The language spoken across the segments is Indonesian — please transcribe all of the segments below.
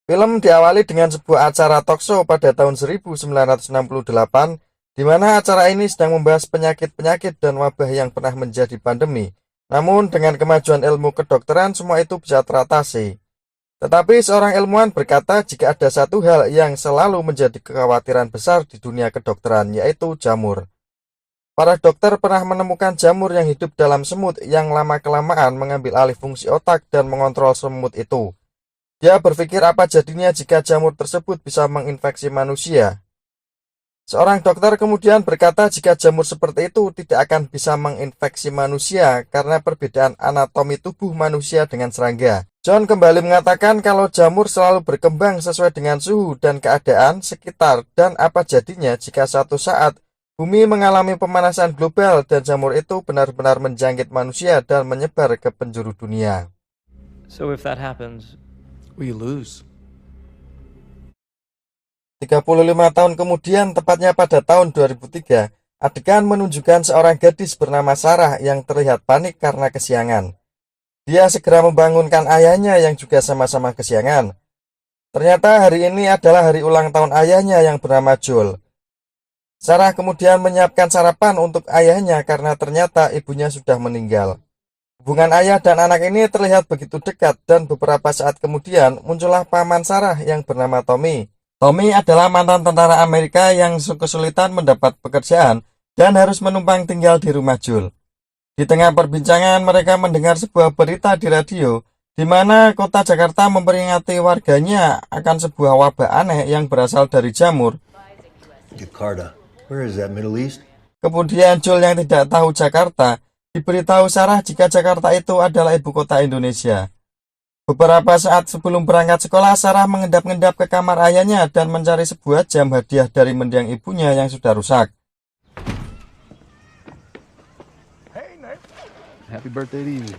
Film diawali dengan sebuah acara talk show pada tahun 1968, di mana acara ini sedang membahas penyakit-penyakit dan wabah yang pernah menjadi pandemi. Namun dengan kemajuan ilmu kedokteran, semua itu bisa teratasi. Tetapi seorang ilmuwan berkata jika ada satu hal yang selalu menjadi kekhawatiran besar di dunia kedokteran, yaitu jamur. Para dokter pernah menemukan jamur yang hidup dalam semut yang lama-kelamaan mengambil alih fungsi otak dan mengontrol semut itu. Dia berpikir apa jadinya jika jamur tersebut bisa menginfeksi manusia. Seorang dokter kemudian berkata jika jamur seperti itu tidak akan bisa menginfeksi manusia karena perbedaan anatomi tubuh manusia dengan serangga. John kembali mengatakan kalau jamur selalu berkembang sesuai dengan suhu dan keadaan sekitar dan apa jadinya jika suatu saat bumi mengalami pemanasan global dan jamur itu benar-benar menjangkit manusia dan menyebar ke penjuru dunia. So if that happens, we lose. 35 tahun kemudian, tepatnya pada tahun 2003, adegan menunjukkan seorang gadis bernama Sarah yang terlihat panik karena kesiangan. Dia segera membangunkan ayahnya yang juga sama-sama kesiangan. Ternyata hari ini adalah hari ulang tahun ayahnya yang bernama Joel. Sarah kemudian menyiapkan sarapan untuk ayahnya karena ternyata ibunya sudah meninggal. Hubungan ayah dan anak ini terlihat begitu dekat dan beberapa saat kemudian muncullah paman Sarah yang bernama Tommy. Tommy adalah mantan tentara Amerika yang kesulitan mendapat pekerjaan dan harus menumpang tinggal di rumah Joel. Di tengah perbincangan mereka mendengar sebuah berita di radio di mana kota Jakarta memperingati warganya akan sebuah wabah aneh yang berasal dari jamur. Jakarta. Where is that, Middle East? Kemudian Joel yang tidak tahu Jakarta diberitahu Sarah jika Jakarta itu adalah ibu kota Indonesia. Beberapa saat sebelum berangkat sekolah, Sarah mengendap-endap ke kamar ayahnya dan mencari sebuah jam hadiah dari mendiang ibunya yang sudah rusak. Hey, Nate. Happy birthday to you.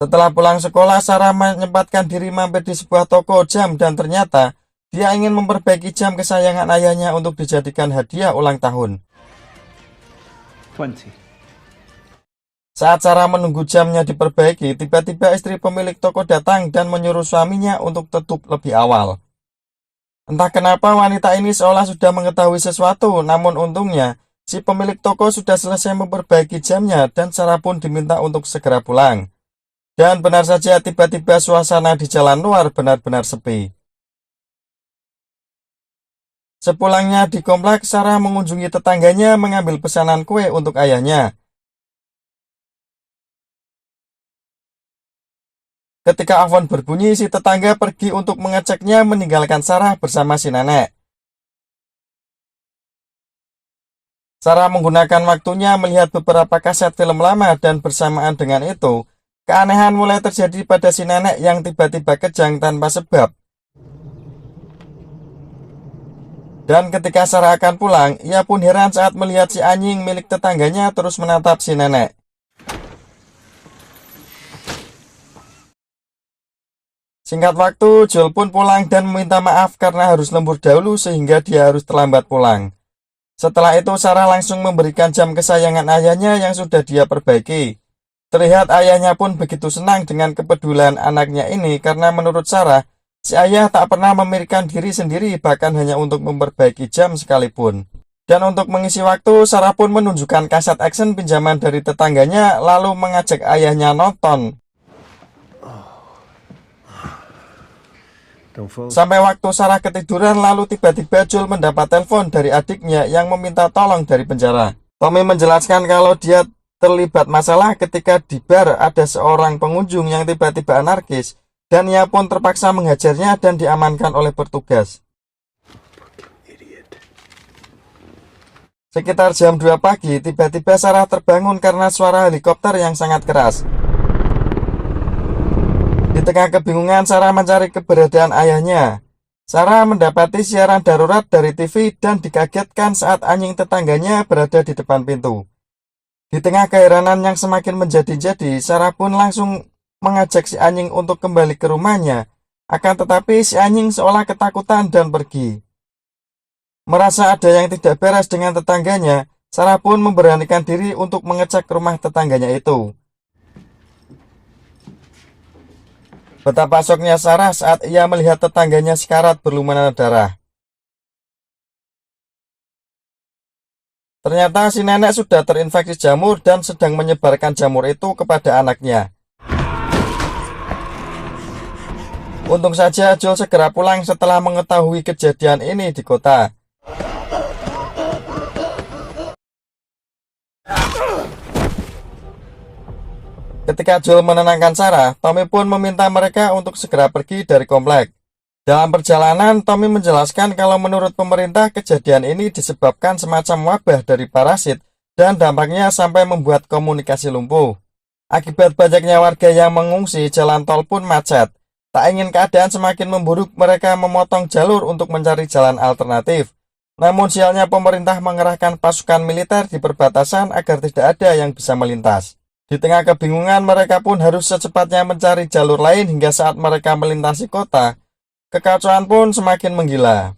Setelah pulang sekolah, Sarah menyempatkan diri mampir di sebuah toko jam dan ternyata dia ingin memperbaiki jam kesayangan ayahnya untuk dijadikan hadiah ulang tahun. 20. Saat Sarah menunggu jamnya diperbaiki, tiba-tiba istri pemilik toko datang dan menyuruh suaminya untuk tutup lebih awal. Entah kenapa wanita ini seolah sudah mengetahui sesuatu, namun untungnya si pemilik toko sudah selesai memperbaiki jamnya dan Sarah pun diminta untuk segera pulang. Dan benar saja tiba-tiba suasana di jalan luar benar-benar sepi. Sepulangnya di komplek, Sarah mengunjungi tetangganya mengambil pesanan kue untuk ayahnya. Ketika telepon berbunyi, si tetangga pergi untuk mengeceknya meninggalkan Sarah bersama si nenek. Sarah menggunakan waktunya melihat beberapa kaset film lama dan bersamaan dengan itu, keanehan mulai terjadi pada si nenek yang tiba-tiba kejang tanpa sebab. Dan ketika Sarah akan pulang, ia pun heran saat melihat si anjing milik tetangganya terus menatap si nenek. Singkat waktu, Joel pun pulang dan meminta maaf karena harus lembur dahulu sehingga dia harus terlambat pulang. Setelah itu, Sarah langsung memberikan jam kesayangan ayahnya yang sudah dia perbaiki. Terlihat ayahnya pun begitu senang dengan kepedulian anaknya ini karena menurut Sarah, si ayah tak pernah memikirkan diri sendiri bahkan hanya untuk memperbaiki jam sekalipun. Dan untuk mengisi waktu, Sarah pun menunjukkan kaset action pinjaman dari tetangganya lalu mengajak ayahnya nonton. Sampai waktu Sarah ketiduran lalu tiba-tiba Joel mendapat telepon dari adiknya yang meminta tolong dari penjara. Tommy menjelaskan kalau dia terlibat masalah ketika di bar ada seorang pengunjung yang tiba-tiba anarkis dan ia pun terpaksa menghajarnya dan diamankan oleh petugas. Sekitar jam 2 pagi, tiba-tiba Sarah terbangun karena suara helikopter yang sangat keras. Di tengah kebingungan, Sarah mencari keberadaan ayahnya. Sarah mendapati siaran darurat dari TV dan dikagetkan saat anjing tetangganya berada di depan pintu. Di tengah keheranan yang semakin menjadi-jadi, Sarah pun langsung mengajak si anjing untuk kembali ke rumahnya. Akan tetapi si anjing seolah ketakutan dan pergi. Merasa ada yang tidak beres dengan tetangganya, Sarah pun memberanikan diri untuk mengecek rumah tetangganya itu. Betapa syoknya Sarah saat ia melihat tetangganya sekarat berlumuran darah. Ternyata si nenek sudah terinfeksi jamur dan sedang menyebarkan jamur itu kepada anaknya. Untung saja Joel segera pulang setelah mengetahui kejadian ini di kota. Ketika Joel menenangkan Sarah, Tommy pun meminta mereka untuk segera pergi dari komplek. Dalam perjalanan, Tommy menjelaskan kalau menurut pemerintah kejadian ini disebabkan semacam wabah dari parasit dan dampaknya sampai membuat komunikasi lumpuh. Akibat banyaknya warga yang mengungsi, jalan tol pun macet. Tak ingin keadaan semakin memburuk, mereka memotong jalur untuk mencari jalan alternatif. Namun sialnya pemerintah mengerahkan pasukan militer di perbatasan agar tidak ada yang bisa melintas. Di tengah kebingungan, mereka pun harus secepatnya mencari jalur lain hingga saat mereka melintasi kota. Kekacauan pun semakin menggila.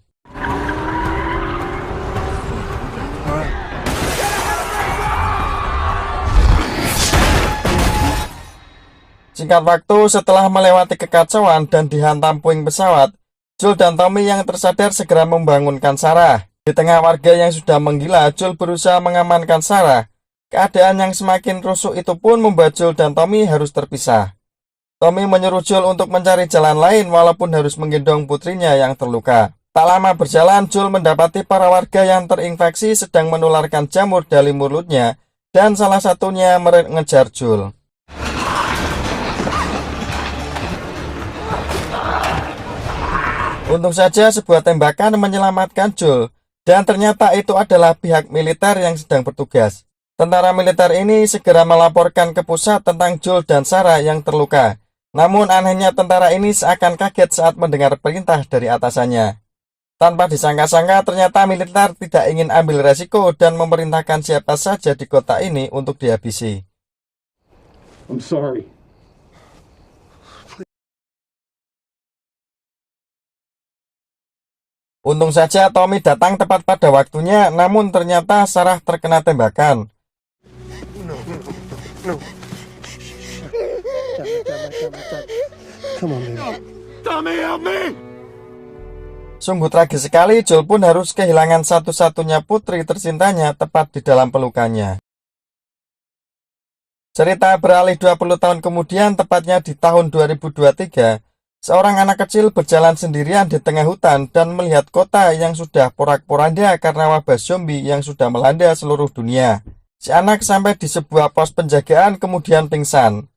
Singkat waktu, setelah melewati kekacauan dan dihantam puing pesawat, Joel dan Tommy yang tersadar segera membangunkan Sarah. Di tengah warga yang sudah menggila, Joel berusaha mengamankan Sarah. Keadaan yang semakin rusuh itu pun membuat Joel dan Tommy harus terpisah. Tommy menyuruh Joel untuk mencari jalan lain walaupun harus menggendong putrinya yang terluka. Tak lama berjalan, Joel mendapati para warga yang terinfeksi sedang menularkan jamur dari mulutnya dan salah satunya mengejar Joel. Untung saja sebuah tembakan menyelamatkan Joel, dan ternyata itu adalah pihak militer yang sedang bertugas. Tentara militer ini segera melaporkan ke pusat tentang Joel dan Sarah yang terluka. Namun anehnya tentara ini seakan kaget saat mendengar perintah dari atasannya. Tanpa disangka-sangka ternyata militer tidak ingin ambil resiko dan memerintahkan siapa saja di kota ini untuk dihabisi. I'm sorry. Untung saja Tommy datang tepat pada waktunya, namun ternyata Sarah terkena tembakan. Come on, baby. Tommy, help me! Sungguh tragis sekali, Joel pun harus kehilangan satu-satunya putri tercintanya tepat di dalam pelukannya. Cerita beralih 20 tahun kemudian, tepatnya di tahun 2023, seorang anak kecil berjalan sendirian di tengah hutan dan melihat kota yang sudah porak-poranda karena wabah zombie yang sudah melanda seluruh dunia. Si anak sampai di sebuah pos penjagaan kemudian pingsan.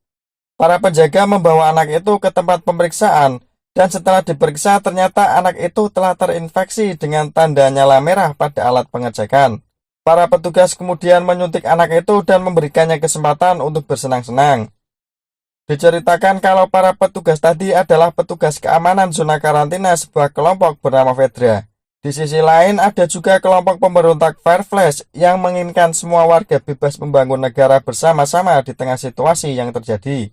Para penjaga membawa anak itu ke tempat pemeriksaan, dan setelah diperiksa ternyata anak itu telah terinfeksi dengan tanda nyala merah pada alat pengecekan. Para petugas kemudian menyuntik anak itu dan memberikannya kesempatan untuk bersenang-senang. Diceritakan kalau para petugas tadi adalah petugas keamanan zona karantina sebuah kelompok bernama Fedra. Di sisi lain ada juga kelompok pemberontak Fireflies yang menginginkan semua warga bebas membangun negara bersama-sama di tengah situasi yang terjadi.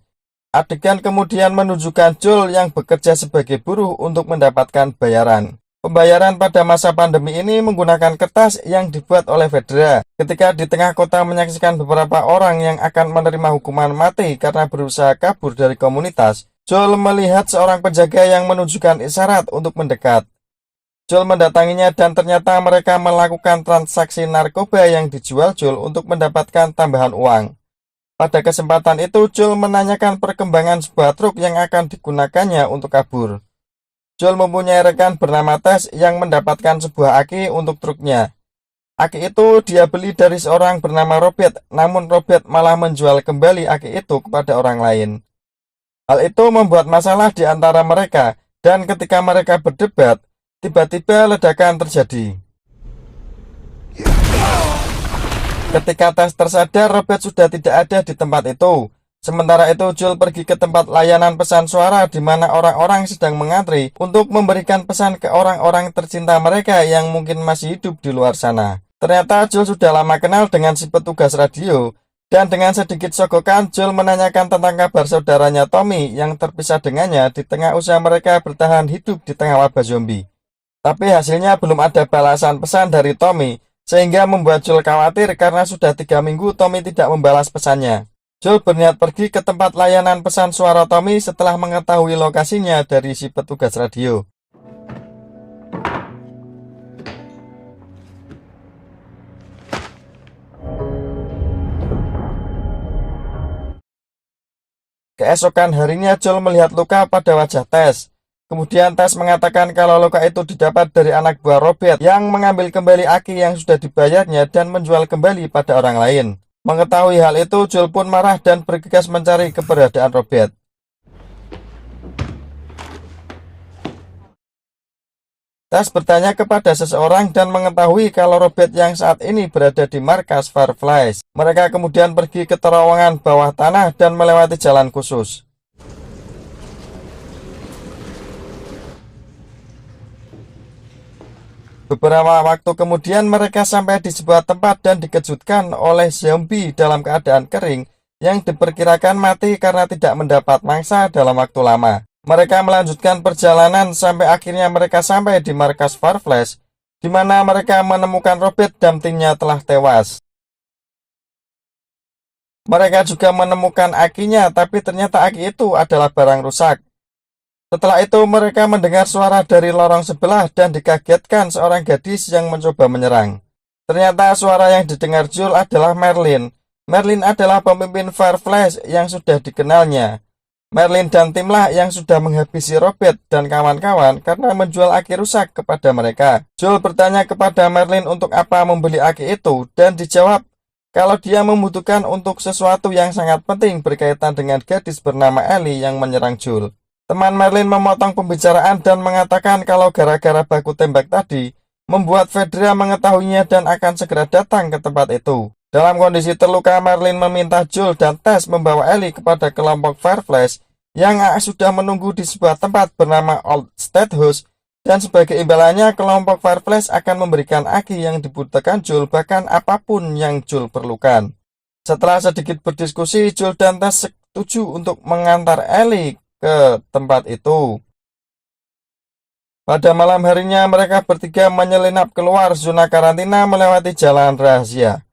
Adegan kemudian menunjukkan Joel yang bekerja sebagai buruh untuk mendapatkan bayaran. Pembayaran pada masa pandemi ini menggunakan kertas yang dibuat oleh Fedra. Ketika di tengah kota menyaksikan beberapa orang yang akan menerima hukuman mati karena berusaha kabur dari komunitas, Joel melihat seorang penjaga yang menunjukkan isyarat untuk mendekat. Joel mendatanginya dan ternyata mereka melakukan transaksi narkoba yang dijual Joel untuk mendapatkan tambahan uang. Pada kesempatan itu, Joel menanyakan perkembangan sebuah truk yang akan digunakannya untuk kabur. Joel mempunyai rekan bernama Tess yang mendapatkan sebuah aki untuk truknya. Aki itu dia beli dari seorang bernama Robert, namun Robert malah menjual kembali aki itu kepada orang lain. Hal itu membuat masalah di antara mereka, dan ketika mereka berdebat, tiba-tiba ledakan terjadi. Ketika Tess tersadar, Robert sudah tidak ada di tempat itu. Sementara itu, Joel pergi ke tempat layanan pesan suara di mana orang-orang sedang mengantri untuk memberikan pesan ke orang-orang tercinta mereka yang mungkin masih hidup di luar sana. Ternyata Joel sudah lama kenal dengan si petugas radio, dan dengan sedikit sogokan, Joel menanyakan tentang kabar saudaranya Tommy yang terpisah dengannya di tengah usaha mereka bertahan hidup di tengah wabah zombie. Tapi hasilnya belum ada balasan pesan dari Tommy, sehingga membuat Joel khawatir karena sudah 3 minggu Tommy tidak membalas pesannya. Joel berniat pergi ke tempat layanan pesan suara Tommy setelah mengetahui lokasinya dari si petugas radio. Keesokan harinya Joel melihat luka pada wajah Tess. Kemudian Tess mengatakan kalau luka itu didapat dari anak buah Robert yang mengambil kembali aki yang sudah dibayarnya dan menjual kembali pada orang lain. Mengetahui hal itu, Joel pun marah dan bergegas mencari keberadaan Robert. Tess bertanya kepada seseorang dan mengetahui kalau Robert yang saat ini berada di markas Fireflies. Mereka kemudian pergi ke terowongan bawah tanah dan melewati jalan khusus. Beberapa waktu kemudian mereka sampai di sebuah tempat dan dikejutkan oleh zombie dalam keadaan kering yang diperkirakan mati karena tidak mendapat mangsa dalam waktu lama. Mereka melanjutkan perjalanan sampai akhirnya mereka sampai di markas Fireflies, di mana mereka menemukan Robert dan timnya telah tewas. Mereka juga menemukan akinya, tapi ternyata aki itu adalah barang rusak. Setelah itu mereka mendengar suara dari lorong sebelah dan dikagetkan seorang gadis yang mencoba menyerang. Ternyata suara yang didengar Joel adalah Merlin. Merlin adalah pemimpin Fireflies yang sudah dikenalnya. Merlin dan timlah yang sudah menghabisi Robert dan kawan-kawan karena menjual aki rusak kepada mereka. Joel bertanya kepada Merlin untuk apa membeli aki itu dan dijawab kalau dia membutuhkan untuk sesuatu yang sangat penting berkaitan dengan gadis bernama Ellie yang menyerang Joel. Teman Merlin memotong pembicaraan dan mengatakan kalau gara-gara baku tembak tadi membuat Fedra mengetahuinya dan akan segera datang ke tempat itu. Dalam kondisi terluka, Merlin meminta Joel dan Tess membawa Ellie kepada kelompok Fireflies yang sudah menunggu di sebuah tempat bernama Old State House, dan sebagai imbalannya kelompok Fireflies akan memberikan aki yang dibutuhkan Joel, bahkan apapun yang Joel perlukan. Setelah sedikit berdiskusi, Joel dan Tess setuju untuk mengantar Ellie ke tempat itu. Pada malam harinya mereka bertiga menyelinap keluar zona karantina melewati jalan rahasia.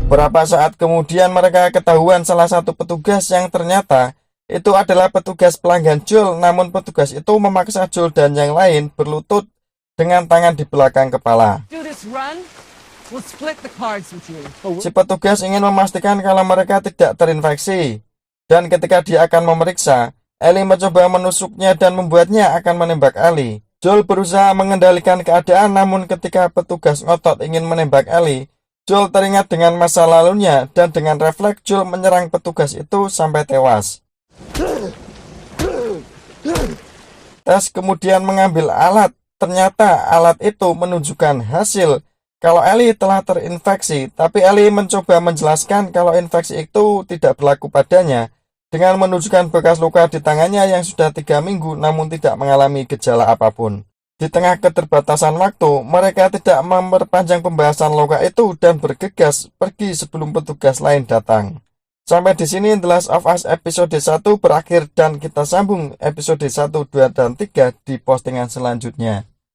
Beberapa saat kemudian mereka ketahuan salah satu petugas yang ternyata itu adalah petugas pelanggan Joel, namun petugas itu memaksa Joel dan yang lain berlutut dengan tangan di belakang kepala. Si petugas ingin memastikan kalau mereka tidak terinfeksi, dan ketika dia akan memeriksa, Ellie mencoba menusuknya dan membuatnya akan menembak Ellie. Joel berusaha mengendalikan keadaan, namun ketika petugas ngotot ingin menembak Ellie, Joel teringat dengan masa lalunya dan dengan refleks Joel menyerang petugas itu sampai tewas. Tess kemudian mengambil alat, ternyata alat itu menunjukkan hasil kalau Ellie telah terinfeksi, tapi Ellie mencoba menjelaskan kalau infeksi itu tidak berlaku padanya dengan menunjukkan bekas luka di tangannya yang sudah 3 minggu namun tidak mengalami gejala apapun. Di tengah keterbatasan waktu, mereka tidak memperpanjang pembahasan luka itu dan bergegas pergi sebelum petugas lain datang. Sampai di sini The Last of Us episode 1 berakhir dan kita sambung episode 1, 2, dan 3 di postingan selanjutnya.